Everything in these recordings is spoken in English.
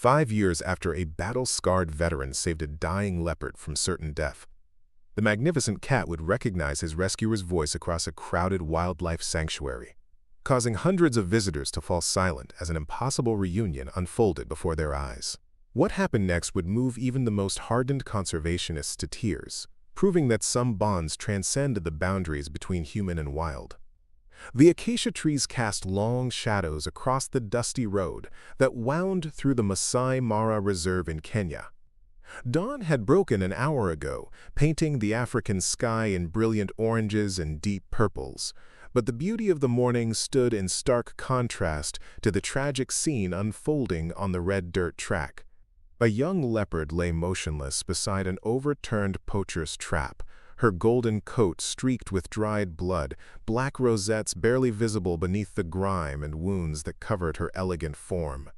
5 years after a battle-scarred veteran saved a dying leopard from certain death, the magnificent cat would recognize his rescuer's voice across a crowded wildlife sanctuary, causing hundreds of visitors to fall silent as an impossible reunion unfolded before their eyes. What happened next would move even the most hardened conservationists to tears, proving that some bonds transcended the boundaries between human and wild. The acacia trees cast long shadows across the dusty road that wound through the Maasai Mara Reserve in Kenya. Dawn had broken an hour ago, painting the African sky in brilliant oranges and deep purples, but the beauty of the morning stood in stark contrast to the tragic scene unfolding on the red dirt track. A young leopard lay motionless beside an overturned poacher's trap, her golden coat streaked with dried blood, black rosettes barely visible beneath the grime and wounds that covered her elegant form.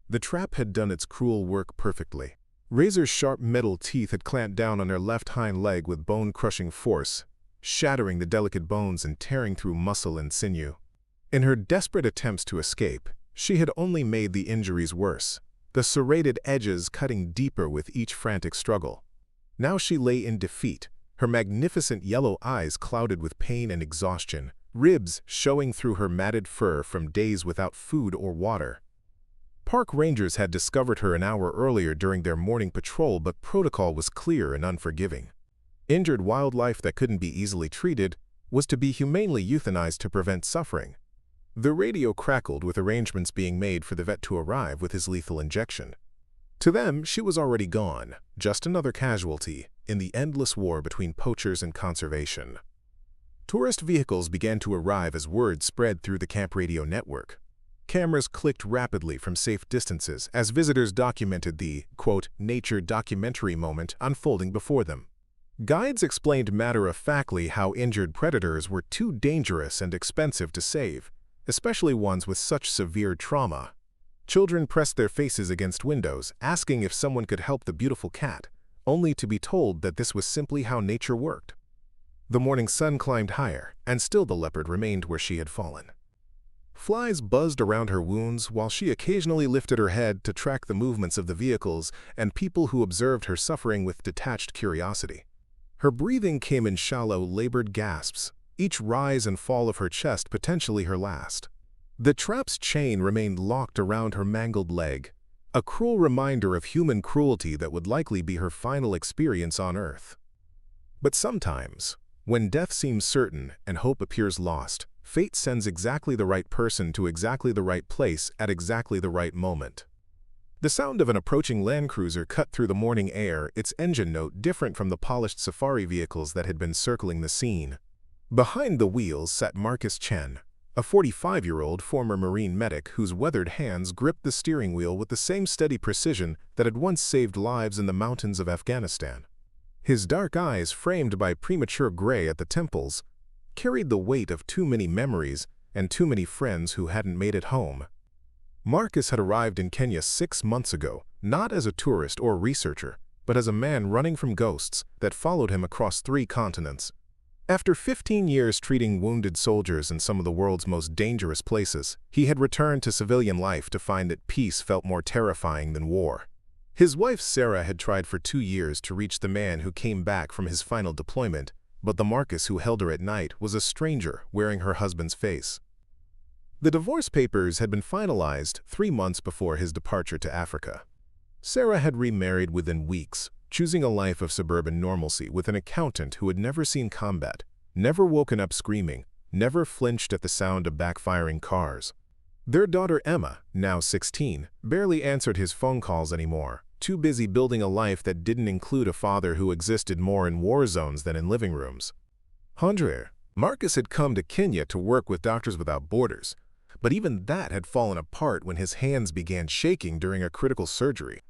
The trap had done its cruel work perfectly. Razor-sharp metal teeth had clamped down on her left hind leg with bone-crushing force, shattering the delicate bones and tearing through muscle and sinew. In her desperate attempts to escape, she had only made the injuries worse, the serrated edges cutting deeper with each frantic struggle. Now she lay in defeat, her magnificent yellow eyes clouded with pain and exhaustion, ribs showing through her matted fur from days without food or water. Park rangers had discovered her an hour earlier during their morning patrol, but protocol was clear and unforgiving. Injured wildlife that couldn't be easily treated was to be humanely euthanized to prevent suffering. The radio crackled with arrangements being made for the vet to arrive with his lethal injection. To them, she was already gone, just another casualty in the endless war between poachers and conservation. Tourist vehicles began to arrive as word spread through the camp radio network. Cameras clicked rapidly from safe distances as visitors documented the, quote, nature documentary moment unfolding before them. Guides explained matter-of-factly how injured predators were too dangerous and expensive to save, especially ones with such severe trauma. Children pressed their faces against windows, asking if someone could help the beautiful cat, only to be told that this was simply how nature worked. The morning sun climbed higher, and still the leopard remained where she had fallen. Flies buzzed around her wounds while she occasionally lifted her head to track the movements of the vehicles and people who observed her suffering with detached curiosity. Her breathing came in shallow, labored gasps, each rise and fall of her chest potentially her last. The trap's chain remained locked around her mangled leg, a cruel reminder of human cruelty that would likely be her final experience on Earth. But sometimes, when death seems certain and hope appears lost, fate sends exactly the right person to exactly the right place at exactly the right moment. The sound of an approaching Land Cruiser cut through the morning air, its engine note different from the polished safari vehicles that had been circling the scene. Behind the wheels sat Marcus Chen, a 45-year-old former Marine medic whose weathered hands gripped the steering wheel with the same steady precision that had once saved lives in the mountains of Afghanistan. His dark eyes, framed by premature gray at the temples, carried the weight of too many memories and too many friends who hadn't made it home. Marcus had arrived in Kenya 6 months ago, not as a tourist or researcher, but as a man running from ghosts that followed him across 3 continents. After 15 years treating wounded soldiers in some of the world's most dangerous places, he had returned to civilian life to find that peace felt more terrifying than war. His wife Sarah had tried for 2 years to reach the man who came back from his final deployment, but the Marcus who held her at night was a stranger wearing her husband's face. The divorce papers had been finalized 3 months before his departure to Africa. Sarah had remarried within weeks, choosing a life of suburban normalcy with an accountant who had never seen combat, never woken up screaming, never flinched at the sound of backfiring cars. Their daughter Emma, now 16, barely answered his phone calls anymore, too busy building a life that didn't include a father who existed more in war zones than in living rooms. Marcus had come to Kenya to work with Doctors Without Borders, but even that had fallen apart when his hands began shaking during a critical surgery.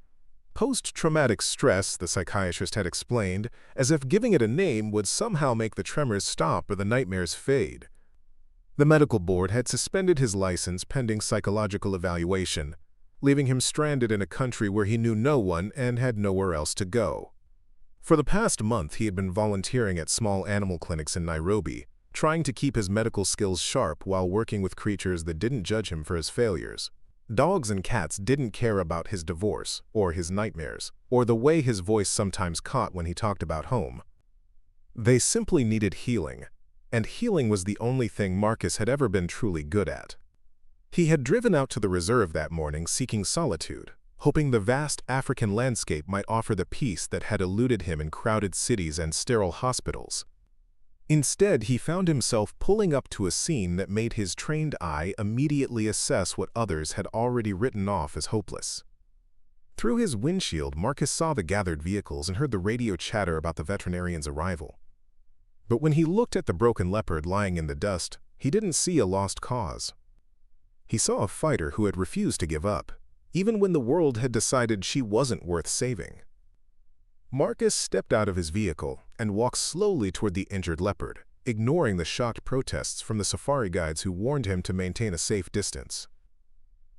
Post-traumatic stress, the psychiatrist had explained, as if giving it a name would somehow make the tremors stop or the nightmares fade. The medical board had suspended his license pending psychological evaluation, leaving him stranded in a country where he knew no one and had nowhere else to go. For the past month, he had been volunteering at small animal clinics in Nairobi, trying to keep his medical skills sharp while working with creatures that didn't judge him for his failures. Dogs and cats didn't care about his divorce, or his nightmares, or the way his voice sometimes caught when he talked about home. They simply needed healing, and healing was the only thing Marcus had ever been truly good at. He had driven out to the reserve that morning seeking solitude, hoping the vast African landscape might offer the peace that had eluded him in crowded cities and sterile hospitals. Instead, he found himself pulling up to a scene that made his trained eye immediately assess what others had already written off as hopeless. Through his windshield, Marcus saw the gathered vehicles and heard the radio chatter about the veterinarian's arrival. But when he looked at the broken leopard lying in the dust, he didn't see a lost cause. He saw a fighter who had refused to give up, even when the world had decided she wasn't worth saving. Marcus stepped out of his vehicle and walked slowly toward the injured leopard, ignoring the shocked protests from the safari guides who warned him to maintain a safe distance.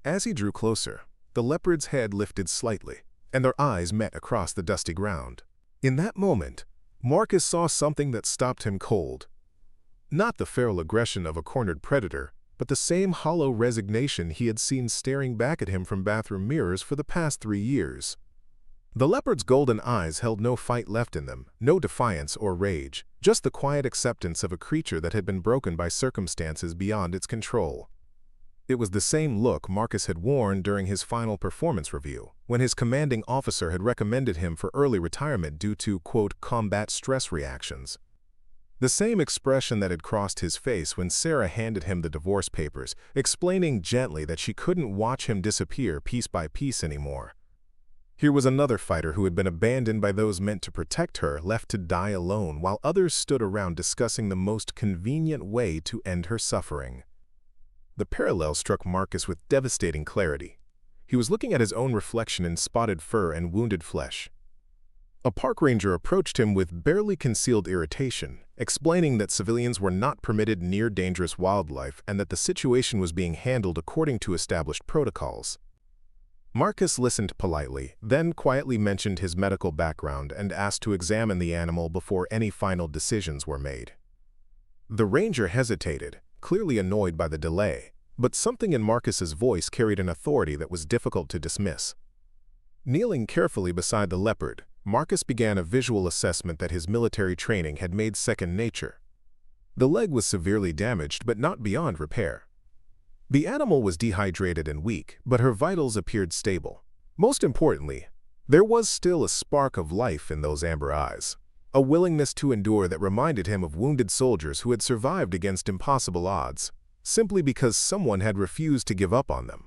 As he drew closer, the leopard's head lifted slightly, and their eyes met across the dusty ground. In that moment, Marcus saw something that stopped him cold. Not the feral aggression of a cornered predator, but the same hollow resignation he had seen staring back at him from bathroom mirrors for the past 3 years. The leopard's golden eyes held no fight left in them, no defiance or rage, just the quiet acceptance of a creature that had been broken by circumstances beyond its control. It was the same look Marcus had worn during his final performance review, when his commanding officer had recommended him for early retirement due to, quote, combat stress reactions. The same expression that had crossed his face when Sarah handed him the divorce papers, explaining gently that she couldn't watch him disappear piece by piece anymore. Here was another fighter who had been abandoned by those meant to protect her, left to die alone, while others stood around discussing the most convenient way to end her suffering. The parallel struck Marcus with devastating clarity. He was looking at his own reflection in spotted fur and wounded flesh. A park ranger approached him with barely concealed irritation, explaining that civilians were not permitted near dangerous wildlife and that the situation was being handled according to established protocols. Marcus listened politely, then quietly mentioned his medical background and asked to examine the animal before any final decisions were made. The ranger hesitated, clearly annoyed by the delay, but something in Marcus's voice carried an authority that was difficult to dismiss. Kneeling carefully beside the leopard, Marcus began a visual assessment that his military training had made second nature. The leg was severely damaged but not beyond repair. The animal was dehydrated and weak, but her vitals appeared stable. Most importantly, there was still a spark of life in those amber eyes, a willingness to endure that reminded him of wounded soldiers who had survived against impossible odds, simply because someone had refused to give up on them.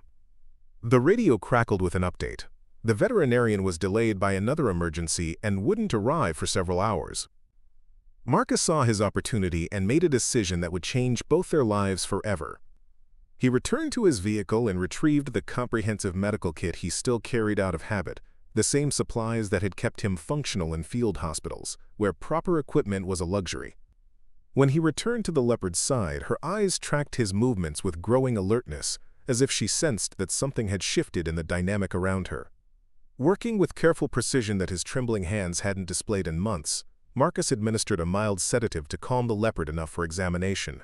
The radio crackled with an update. The veterinarian was delayed by another emergency and wouldn't arrive for several hours. Marcus saw his opportunity and made a decision that would change both their lives forever. He returned to his vehicle and retrieved the comprehensive medical kit he still carried out of habit, the same supplies that had kept him functional in field hospitals, where proper equipment was a luxury. When he returned to the leopard's side, her eyes tracked his movements with growing alertness, as if she sensed that something had shifted in the dynamic around her. Working with careful precision that his trembling hands hadn't displayed in months, Marcus administered a mild sedative to calm the leopard enough for examination.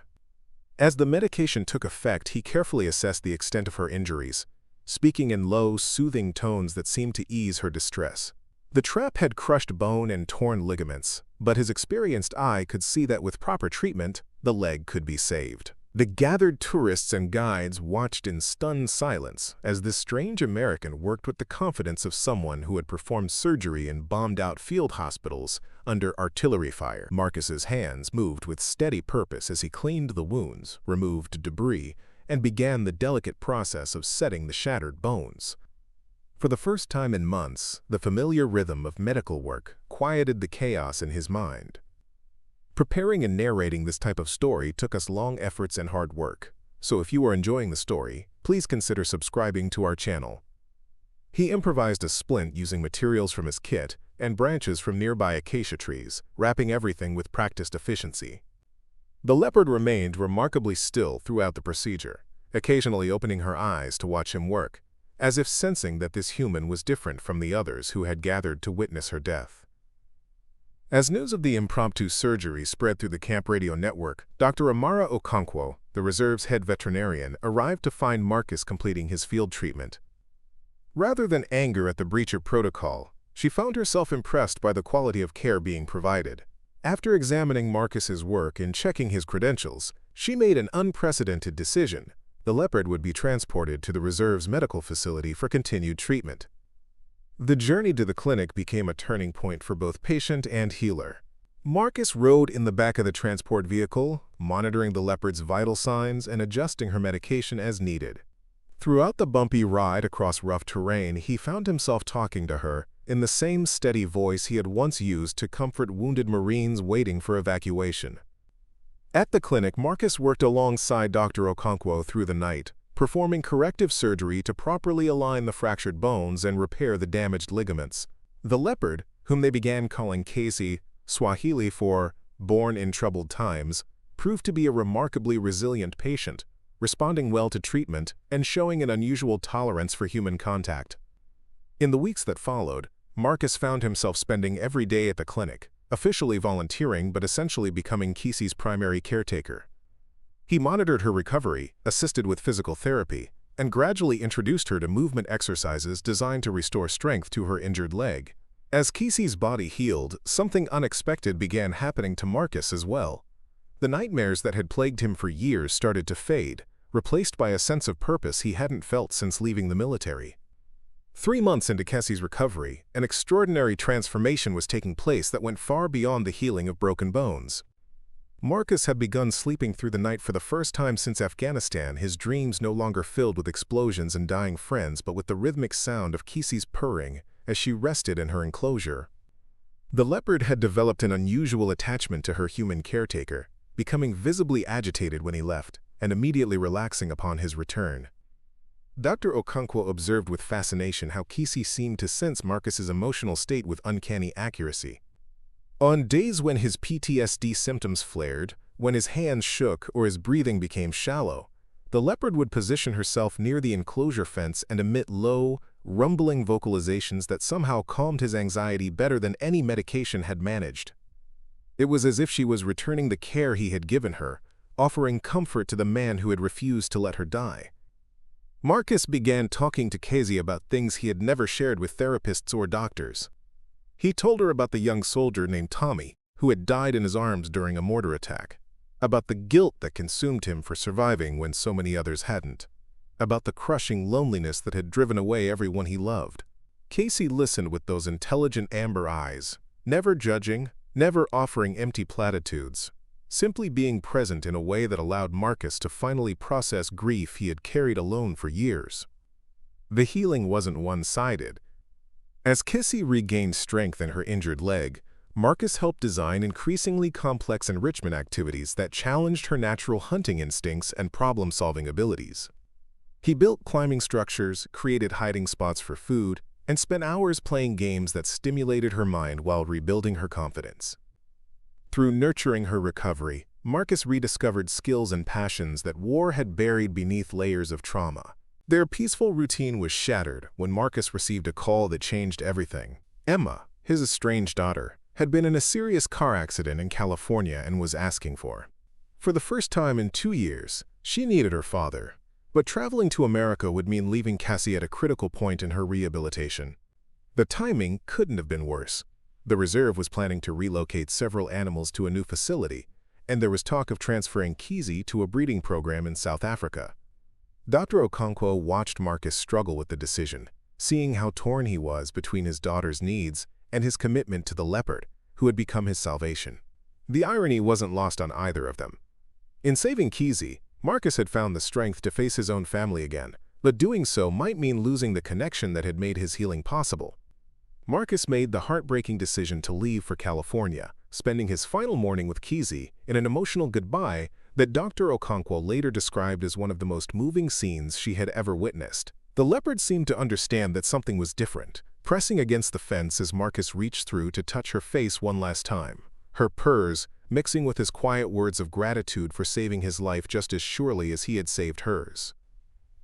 As the medication took effect, he carefully assessed the extent of her injuries, speaking in low, soothing tones that seemed to ease her distress. The trap had crushed bone and torn ligaments, but his experienced eye could see that with proper treatment, the leg could be saved. The gathered tourists and guides watched in stunned silence as this strange American worked with the confidence of someone who had performed surgery in bombed-out field hospitals under artillery fire. Marcus's hands moved with steady purpose as he cleaned the wounds, removed debris, and began the delicate process of setting the shattered bones. For the first time in months, the familiar rhythm of medical work quieted the chaos in his mind. Preparing and narrating this type of story took us long efforts and hard work, so if you are enjoying the story, please consider subscribing to our channel. He improvised a splint using materials from his kit and branches from nearby acacia trees, wrapping everything with practiced efficiency. The leopard remained remarkably still throughout the procedure, occasionally opening her eyes to watch him work, as if sensing that this human was different from the others who had gathered to witness her death. As news of the impromptu surgery spread through the camp radio network, Dr. Amara Okonkwo, the reserve's head veterinarian, arrived to find Marcus completing his field treatment. Rather than anger at the breach of protocol, she found herself impressed by the quality of care being provided. After examining Marcus's work and checking his credentials, she made an unprecedented decision. The leopard would be transported to the reserve's medical facility for continued treatment. The journey to the clinic became a turning point for both patient and healer. Marcus rode in the back of the transport vehicle, monitoring the leopard's vital signs and adjusting her medication as needed. Throughout the bumpy ride across rough terrain, he found himself talking to her in the same steady voice he had once used to comfort wounded Marines waiting for evacuation. At the clinic, Marcus worked alongside Dr. Okonkwo through the night, performing corrective surgery to properly align the fractured bones and repair the damaged ligaments. The leopard, whom they began calling Casey, Swahili for born in troubled times, proved to be a remarkably resilient patient, responding well to treatment and showing an unusual tolerance for human contact. In the weeks that followed, Marcus found himself spending every day at the clinic, officially volunteering but essentially becoming Casey's primary caretaker. He monitored her recovery, assisted with physical therapy, and gradually introduced her to movement exercises designed to restore strength to her injured leg. As Casey's body healed, something unexpected began happening to Marcus as well. The nightmares that had plagued him for years started to fade, replaced by a sense of purpose he hadn't felt since leaving the military. 3 months into Casey's recovery, an extraordinary transformation was taking place that went far beyond the healing of broken bones. Marcus had begun sleeping through the night for the first time since Afghanistan, his dreams no longer filled with explosions and dying friends but with the rhythmic sound of Casey's purring as she rested in her enclosure. The leopard had developed an unusual attachment to her human caretaker, becoming visibly agitated when he left and immediately relaxing upon his return. Dr. Okonkwo observed with fascination how Casey seemed to sense Marcus's emotional state with uncanny accuracy. On days when his PTSD symptoms flared, when his hands shook or his breathing became shallow, the leopard would position herself near the enclosure fence and emit low, rumbling vocalizations that somehow calmed his anxiety better than any medication had managed. It was as if she was returning the care he had given her, offering comfort to the man who had refused to let her die. Marcus began talking to Casey about things he had never shared with therapists or doctors. He told her about the young soldier named Tommy, who had died in his arms during a mortar attack, about the guilt that consumed him for surviving when so many others hadn't, about the crushing loneliness that had driven away everyone he loved. Casey listened with those intelligent amber eyes, never judging, never offering empty platitudes, simply being present in a way that allowed Marcus to finally process grief he had carried alone for years. The healing wasn't one-sided. As Casey regained strength in her injured leg, Marcus helped design increasingly complex enrichment activities that challenged her natural hunting instincts and problem-solving abilities. He built climbing structures, created hiding spots for food, and spent hours playing games that stimulated her mind while rebuilding her confidence. Through nurturing her recovery, Marcus rediscovered skills and passions that war had buried beneath layers of trauma. Their peaceful routine was shattered when Marcus received a call that changed everything. Emma, his estranged daughter, had been in a serious car accident in California and was asking for. For the first time in 2 years, she needed her father, but traveling to America would mean leaving Cassie at a critical point in her rehabilitation. The timing couldn't have been worse. The reserve was planning to relocate several animals to a new facility, and there was talk of transferring Casey to a breeding program in South Africa. Dr. Okonkwo watched Marcus struggle with the decision, seeing how torn he was between his daughter's needs and his commitment to the leopard, who had become his salvation. The irony wasn't lost on either of them. In saving Casey, Marcus had found the strength to face his own family again, but doing so might mean losing the connection that had made his healing possible. Marcus made the heartbreaking decision to leave for California, spending his final morning with Casey in an emotional goodbye that Dr. Okonkwo later described as one of the most moving scenes she had ever witnessed. The leopard seemed to understand that something was different, pressing against the fence as Marcus reached through to touch her face one last time. Her purrs, mixing with his quiet words of gratitude for saving his life just as surely as he had saved hers.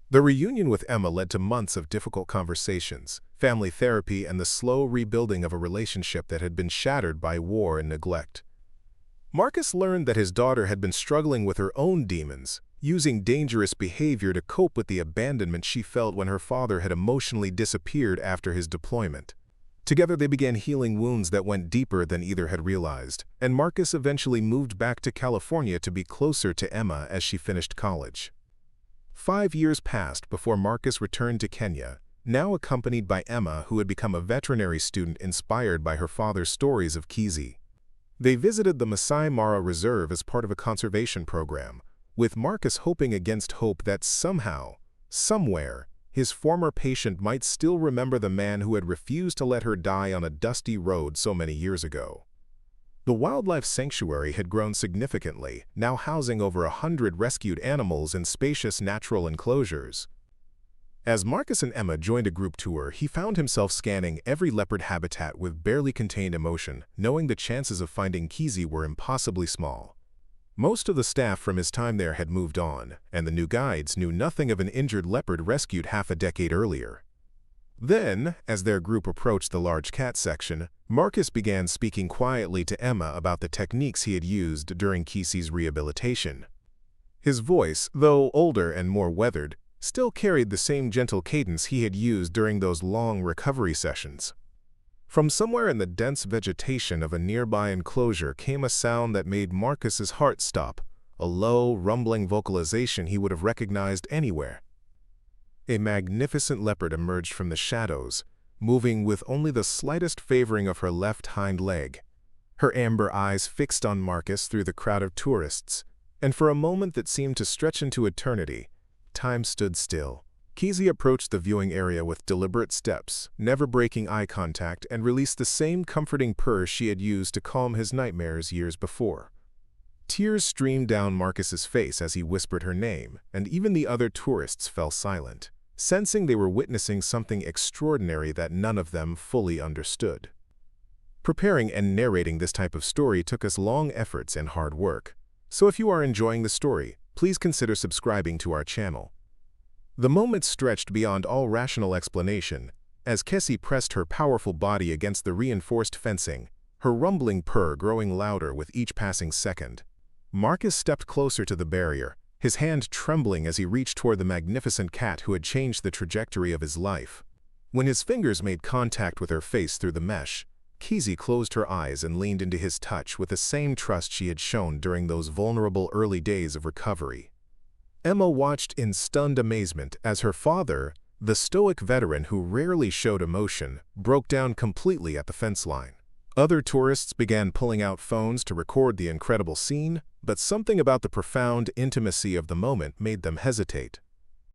The reunion with Emma led to months of difficult conversations, family therapy, and the slow rebuilding of a relationship that had been shattered by war and neglect. Marcus learned that his daughter had been struggling with her own demons, using dangerous behavior to cope with the abandonment she felt when her father had emotionally disappeared after his deployment. Together they began healing wounds that went deeper than either had realized, and Marcus eventually moved back to California to be closer to Emma as she finished college. 5 years passed before Marcus returned to Kenya, now accompanied by Emma, who had become a veterinary student inspired by her father's stories of Kizi. They visited the Maasai Mara Reserve as part of a conservation program, with Marcus hoping against hope that somehow, somewhere, his former patient might still remember the man who had refused to let her die on a dusty road so many years ago. The wildlife sanctuary had grown significantly, now housing over 100 rescued animals in spacious natural enclosures. As Marcus and Emma joined a group tour, he found himself scanning every leopard habitat with barely contained emotion, knowing the chances of finding Kizi were impossibly small. Most of the staff from his time there had moved on, and the new guides knew nothing of an injured leopard rescued half a decade earlier. Then, as their group approached the large cat section, Marcus began speaking quietly to Emma about the techniques he had used during Kizi's rehabilitation. His voice, though older and more weathered, still carried the same gentle cadence he had used during those long recovery sessions. From somewhere in the dense vegetation of a nearby enclosure came a sound that made Marcus's heart stop, a low, rumbling vocalization he would have recognized anywhere. A magnificent leopard emerged from the shadows, moving with only the slightest favoring of her left hind leg, her amber eyes fixed on Marcus through the crowd of tourists, and for a moment that seemed to stretch into eternity, time stood still. Kizi approached the viewing area with deliberate steps, never breaking eye contact, and released the same comforting purr she had used to calm his nightmares years before. Tears streamed down Marcus's face as he whispered her name, and even the other tourists fell silent, sensing they were witnessing something extraordinary that none of them fully understood. Preparing and narrating this type of story took us long efforts and hard work, so if you are enjoying the story, please consider subscribing to our channel. The moment stretched beyond all rational explanation, as Kessie pressed her powerful body against the reinforced fencing, her rumbling purr growing louder with each passing second. Marcus stepped closer to the barrier, his hand trembling as he reached toward the magnificent cat who had changed the trajectory of his life. When his fingers made contact with her face through the mesh, Kizi closed her eyes and leaned into his touch with the same trust she had shown during those vulnerable early days of recovery. Emma watched in stunned amazement as her father, the stoic veteran who rarely showed emotion, broke down completely at the fence line. Other tourists began pulling out phones to record the incredible scene, but something about the profound intimacy of the moment made them hesitate.